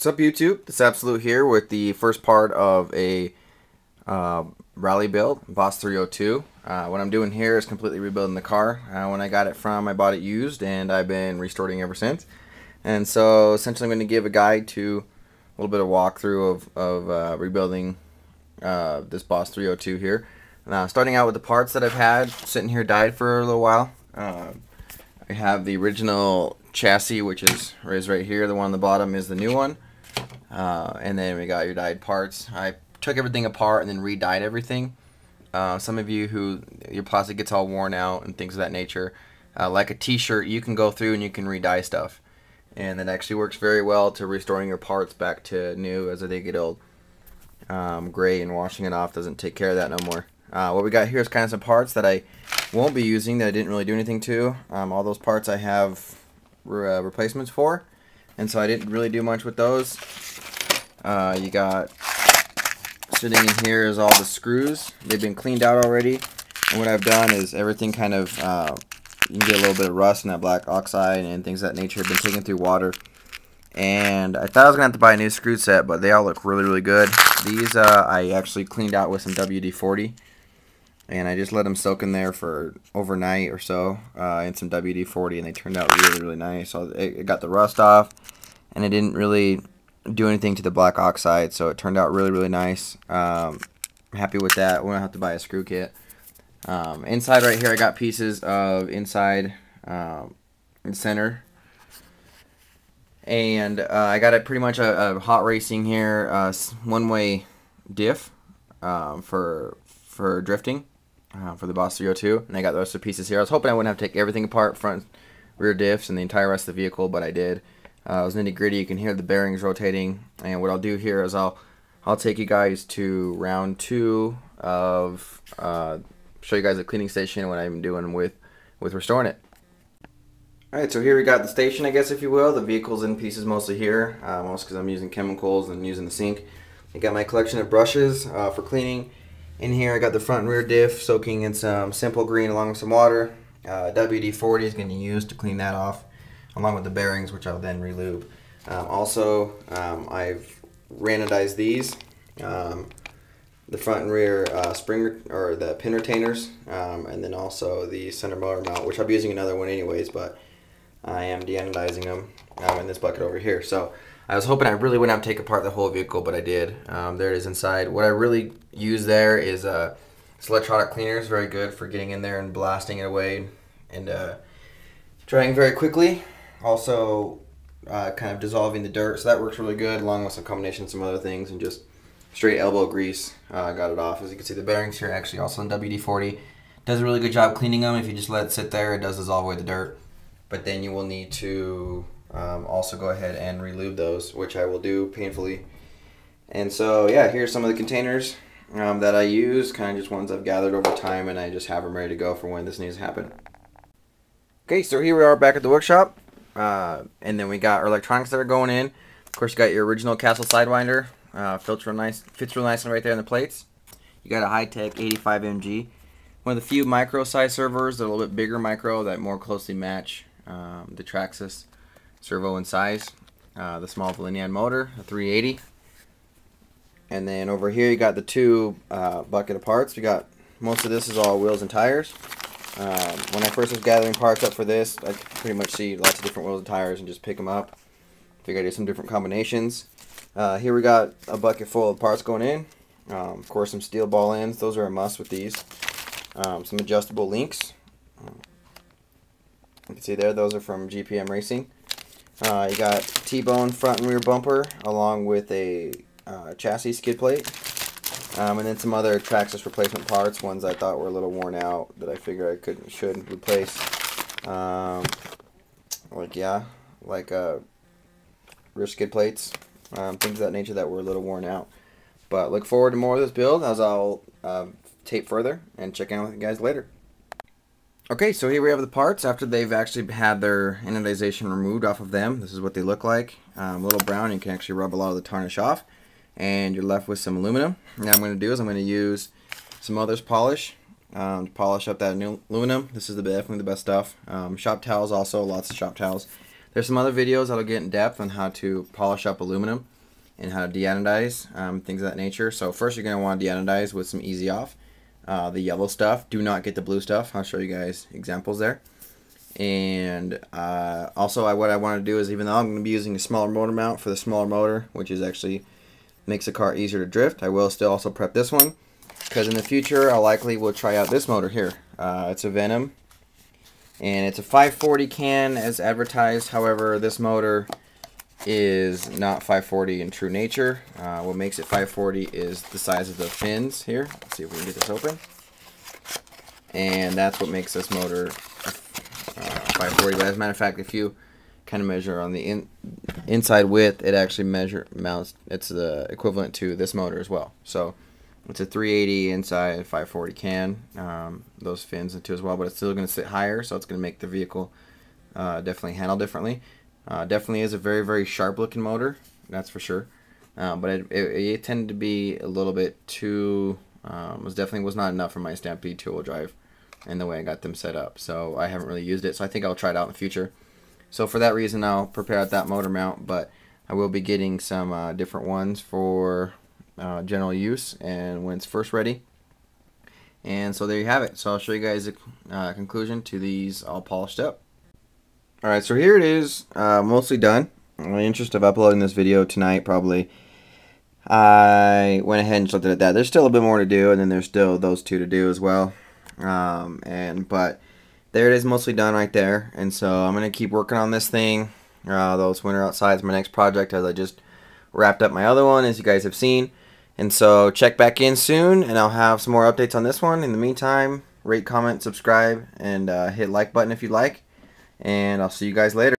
What's up, YouTube? It's Absolute here with the first part of a rally build, Boss 302. What I'm doing here is completely rebuilding the car. When I got it from, I bought it used, and I've been restoring ever since. And so, essentially, I'm going to give a guide to a little bit of walkthrough of rebuilding this Boss 302 here. Now, starting out with the parts that I've had sitting here died for a little while. I have the original chassis, which is right here. The one on the bottom is the new one. And then we got your dyed parts. I took everything apart and then re-dyed everything. Some of you who your plastic gets all worn out and things of that nature, like a t-shirt, you can go through and you can re-dye stuff. And that actually works very well to restoring your parts back to new as they get old. Gray, and washing it off doesn't take care of that no more. What we got here is kind of some parts that I won't be using that I didn't really do anything to. All those parts I have replacements for, and so I didn't really do much with those. You got sitting in here is all the screws. They've been cleaned out already, and what I've done is everything kind of you can get a little bit of rust in that black oxide and things of that nature have been taken through water. And I thought I was gonna have to buy a new screw set, but they all look really good. These I actually cleaned out with some WD-40, and I just let them soak in there for overnight or so in some WD-40, and they turned out really nice. So it got the rust off, and it didn't really do anything to the black oxide, so it turned out really nice. I'm happy with that. We don't have to buy a screw kit. Inside right here I got pieces of inside in center, and I got pretty much a hot racing here, one-way diff for drifting for the Boss 302, and I got the rest of the pieces here. I was hoping I wouldn't have to take everything apart, front, rear diffs, and the entire rest of the vehicle, but I did. It was nitty gritty. You can hear the bearings rotating, and what I'll do here is I'll take you guys to round 2 of show you guys the cleaning station and what I'm doing with restoring it. Alright, so here we got the station, I guess, if you will. The vehicle's in pieces mostly here, mostly because I'm using chemicals and using the sink. I got my collection of brushes for cleaning. In here I got the front and rear diff soaking in some simple green along with some water. WD-40 is going to use to clean that off, along with the bearings, which I'll then relube. I've ranodized these, the front and rear spring or the pin retainers, and then also the center motor mount, which I'll be using another one anyways, but I am deanodizing them in this bucket over here. So I was hoping I really wouldn't have to take apart the whole vehicle, but I did. There it is inside. What I really use there is this electronic cleaner. Is very good for getting in there and blasting it away and drying very quickly. Also kind of dissolving the dirt, so that works really good, along with some combination of some other things, and just straight elbow grease got it off. As you can see, the bearings here actually also in WD-40. Does a really good job cleaning them. If you just let it sit there, it does dissolve away the dirt. But then you will need to also go ahead and relube those, which I will do painfully. And so yeah, here's some of the containers that I use, kind of just ones I've gathered over time, and I just have them ready to go for when this needs to happen. Okay, so here we are back at the workshop, and then we got our electronics that are going in. Of course, you got your original Castle Sidewinder, fits real nice right there in the plates. You got a high-tech 85 mg, one of the few micro size servos, that are a little bit bigger micro that more closely match the Traxxas servo in size. The small Valinian motor, a 380. And then over here you got the 2 bucket of parts. We got, most of this is all wheels and tires. When I first was gathering parts up for this, I could pretty much see lots of different wheels and tires and just pick them up. Figured I'd do some different combinations. Here we got a bucket full of parts going in. Of course, some steel ball ends. Those are a must with these. Some adjustable links. You can see there, those are from GPM Racing. You got T-bone front and rear bumper, along with a chassis skid plate. And then some other Traxxas replacement parts, ones I thought were a little worn out that I figure I should replace. Like rear skid plates, things of that nature that were a little worn out. But look forward to more of this build as I'll tape further and check in with you guys later. Okay, so here we have the parts after they've actually had their anodization removed off of them. This is what they look like. A little brown. You can actually rub a lot of the tarnish off, and you're left with some aluminum. Now what I'm going to do is I'm going to use some Mother's polish to polish up that new aluminum. This is definitely the best stuff. Shop towels also, lots of shop towels. There's some other videos that'll get in depth on how to polish up aluminum. and how to deanodize, things of that nature. So first you're going to want to deanodize with some Easy Off. The yellow stuff. Do not get the blue stuff. I'll show you guys examples there. And also what I want to do is, even though I'm going to be using a smaller motor mount for the smaller motor, which is actually makes the car easier to drift, I will still also prep this one, because in the future I likely will try out this motor here. It's a Venom, and it's a 540 can as advertised. However, this motor is not 540 in true nature. What makes it 540 is the size of the fins here. Let's see if we can get this open. And that's what makes this motor 540. But as a matter of fact, if you kind of measure on the inside width, it actually mounts. It's the equivalent to this motor as well. So it's a 380 inside 540 can. Those fins into as well, but it's still going to sit higher, so it's going to make the vehicle definitely handle differently. Definitely is a very, very sharp looking motor, that's for sure. But it tended to be a little bit too, definitely was not enough for my Stampede 2-wheel drive and the way I got them set up. So I haven't really used it, so I think I'll try it out in the future. So for that reason, I'll prepare out that motor mount, but I will be getting some different ones for general use and when it's first ready. And so there you have it. So I'll show you guys the conclusion to these all polished up. Alright, so here it is, mostly done. In the interest of uploading this video tonight, probably, I went ahead and just looked at that. There's still a bit more to do, and then there's still those two to do as well. But there it is, mostly done right there. And so I'm going to keep working on this thing. Though it's winter outside, is my next project, as I just wrapped up my other one, as you guys have seen. And so check back in soon, and I'll have some more updates on this one. In the meantime, rate, comment, subscribe, and hit like button if you'd like. And I'll see you guys later.